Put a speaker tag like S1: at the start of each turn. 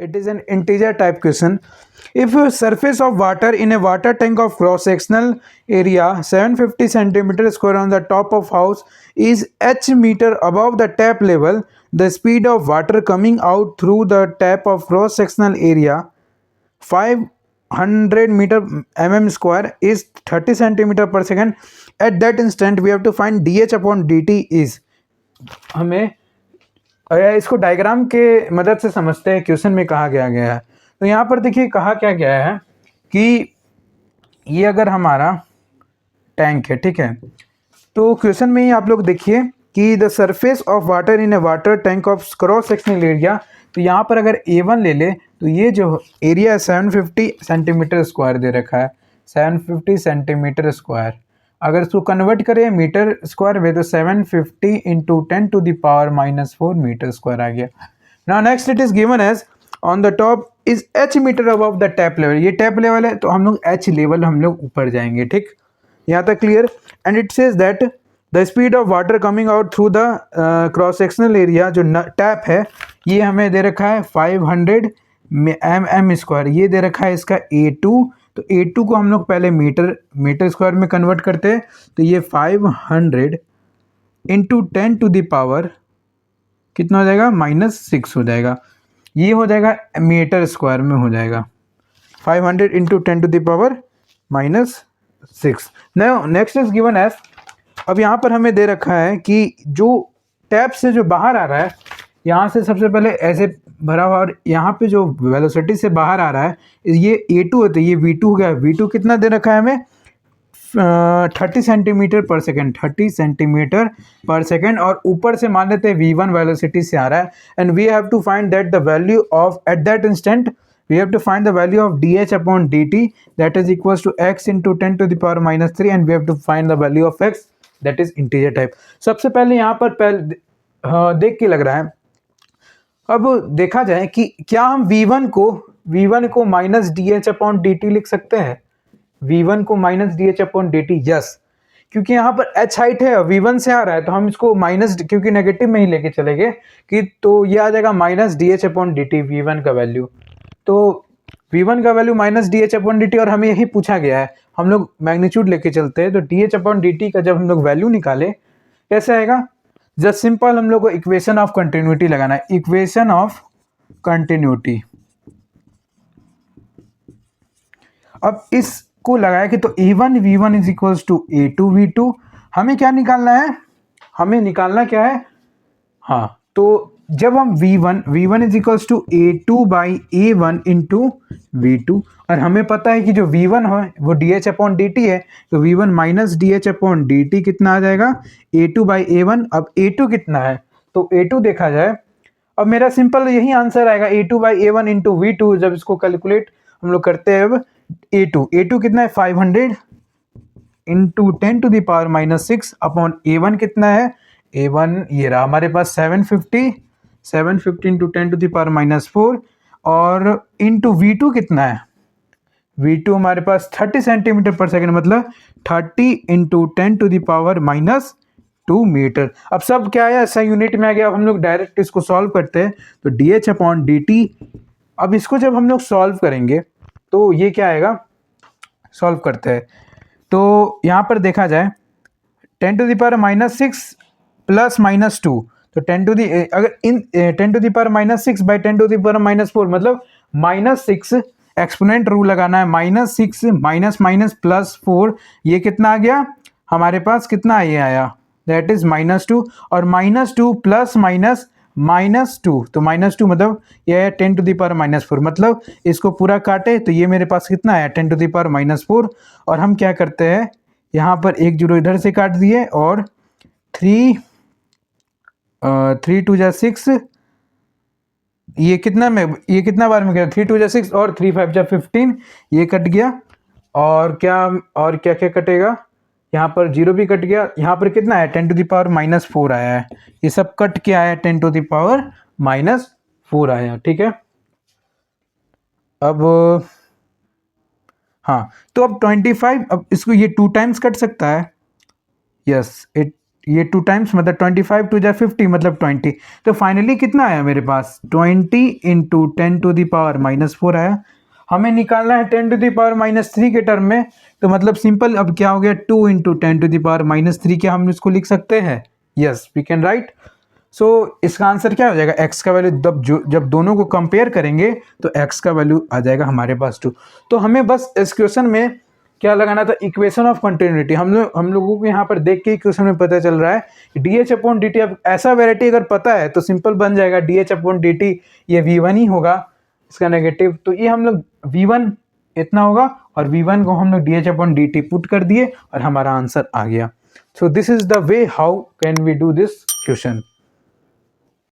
S1: It is an integer type question. If a surface of water in a water tank of cross sectional area 750 centimeter square on the top of house is h meter above the tap level, the speed of water coming out through the tap of cross sectional area 500 meter mm square is 30 centimeter per second. At that instant we have to find dh upon dt is. हमें इसको diagram के मदद से समझते हैं question में कहा गया है। तो यहाँ पर देखिए कहा क्या गया है कि ये अगर हमारा टैंक है, ठीक है, तो क्वेश्चन में ही आप लोग देखिए कि the surface of water in A water tank of cross sectional area. तो यहाँ पर अगर A1 ले ले तो ये जो एरिया 750 सेंटीमीटर स्क्वायर दे रखा है, 750 सेंटीमीटर स्क्वायर। अगर इसको कन्वर्ट करें मीटर स्क्वायर में तो 750 इंटू 10⁻⁻4 मीटर स्क्वायर आ गया। Now next it is given as on the top is h metre above the tap level. ये टैप लेवल है तो हम लोग h लेवल हम लोग ऊपर जाएंगे, ठीक, यहाँ तक clear. And it says that the speed of water coming out through the cross sectional area, जो टैप है ये हमें दे रखा है 500 mm स्क्वायर, ये दे रखा है इसका A2। तो A2 को हम लोग पहले मीटर स्क्वायर में कन्वर्ट करते हैं, तो ये 500 इंटू 10⁻, कितना हो जाएगा, -6 हो जाएगा। ये हो जाएगा मीटर स्क्वायर में हो जाएगा 500 into 10⁻6। Next is given as, अब यहाँ पर हमें दे रखा है कि जो टैप से जो बाहर आ रहा है, यहाँ से सबसे पहले ऐसे भरा हुआ और यहाँ पे जो वेलोसिटी से बाहर आ रहा है ये A2 है, तो ये V2 हो गया। V2 कितना दे रखा है हमें 30 सेंटीमीटर पर सेकेंड, 30 सेंटीमीटर पर सेकेंड। और ऊपर से मान लेते हैं V1 वेलोसिटी से आ रहा है। And we have to find that the value of at that instant we have to find the value of dh upon dt that is equals to x into 10⁻³ and we have to find the value of x that is integer type। सबसे पहले यहाँ पर देख के लग रहा है, अब देखा जाए कि क्या हम V1 को माइनस dh अपॉन dt लिख सकते हैं। V1 को minus dh upon dt, yes, क्योंकि यहाँ पर h हाइट है V1 से आ रहा है तो हम इसको माइनस, क्योंकि नेगेटिव में ही लेके चलेंगे कि तो ये आ जाएगा minus dh upon dt V1 का वैल्यू। तो V1 का value minus dh upon dt और हमें यही पूछा गया है, हम लोग मैग्नीट्यूड लेके चलते हैं। तो dh अपॉन dt का जब हम लोग वैल्यू निकाले कैसे आएगा, जस्ट सिंपल हम लोग को इक्वेशन ऑफ कंटिन्यूटी लगाना है। इक्वेशन ऑफ कंटिन्यूटी, अब इसको लगाया कि तो A1 V1 is equals to A2 V2। हमें क्या निकालना है, हमें निकालना क्या है, हाँ, तो जब हम V1 is equals to A2 by A1 into V2 और हमें पता है कि जो V1 है वो dh अपॉन dt है, तो V1 minus dh upon dt कितना आ जाएगा A2 बाई A1। अब A2 कितना है, तो A2 देखा जाए, अब मेरा सिंपल यही आंसर आएगा A2 by A1 into V2। जब इसको कैलकुलेट हम लोग करते हैं, अब A2 कितना है 500 इंटू 10⁻⁻6 अपॉन A1 कितना है, A1 ये रहा हमारे पास 750 इंटू 10⁻⁻4 और इंटू V2 कितना है, V2 हमारे पास 30 सेंटीमीटर पर सेकेंड, मतलब 30 इंटू 10⁻⁻2 मीटर। अब सब क्या है, ऐसा यूनिट में आ गया। अब हम लोग डायरेक्ट इसको सॉल्व करते हैं, तो dh अपॉन dt। अब इसको जब हम लोग सॉल्व करेंगे तो ये क्या आएगा, सॉल्व करते हैं तो यहाँ पर देखा जाए 10⁻⁻6 प्लस -2, तो 10 अगर इन 10⁻⁻6 बाई 10⁻⁻4 मतलब -6, एक्सपोनेंट रूल लगाना है, -6 माइनस +4, ये कितना आ गया हमारे पास, कितना ये आया, दैट इज -2 और -2 प्लस -2, तो -2 मतलब ये है 10⁻⁻4, मतलब इसको पूरा काटे तो ये मेरे पास कितना है 10⁻⁻4। और हम क्या करते हैं, यहाँ पर एक जीरो इधर से काट दिए और 3 2 जा 6, ये कितना बार में गया, 3 2 जा 6 और 3 5 जा 15, ये कट गया। और क्या कटेगा, यहाँ पर जीरो भी कट गया। यहाँ पर कितना है 10⁻⁻4 आया है, ये सब कट के आया 10⁻⁻4 आया, ठीक है। अब हाँ, तो अब 25, अब इसको ये 2 टाइम्स कट सकता है, यस, इट ये 2 टाइम्स मतलब 25 टू जा 50 मतलब 20। तो फाइनली कितना आया मेरे पास 20 इंटू 10⁻⁻4 आया। हमें निकालना है 10⁻⁻3 के टर्म में, तो मतलब सिंपल अब क्या हो गया 2 इंटू 10⁻⁻3 क्या हम इसको लिख सकते हैं? Yes we can write. So इसका आंसर क्या हो जाएगा? x का वैल्यू जब दोनों को कंपेयर करेंगे तो x का वैल्यू आ जाएगा हमारे पास 2। तो हमें बस इस क्वेश्चन में क्या लगाना था? Equation of continuity. हम लोगों को यहाँ पर देख के क्वेश्चन में पता चल रहा है D H upon D T. अब ऐसा वेराइटी अगर पता है तो सिंपल बन जाएगा D H upon D T, ये v1 ही होगा इसका नेगेटिव। तो ये हम लोग v1 इतना होगा और v1 को हम लोग D H upon D T पुट कर दिए और हमारा आंसर आ गया। So this is the way how can we do this question.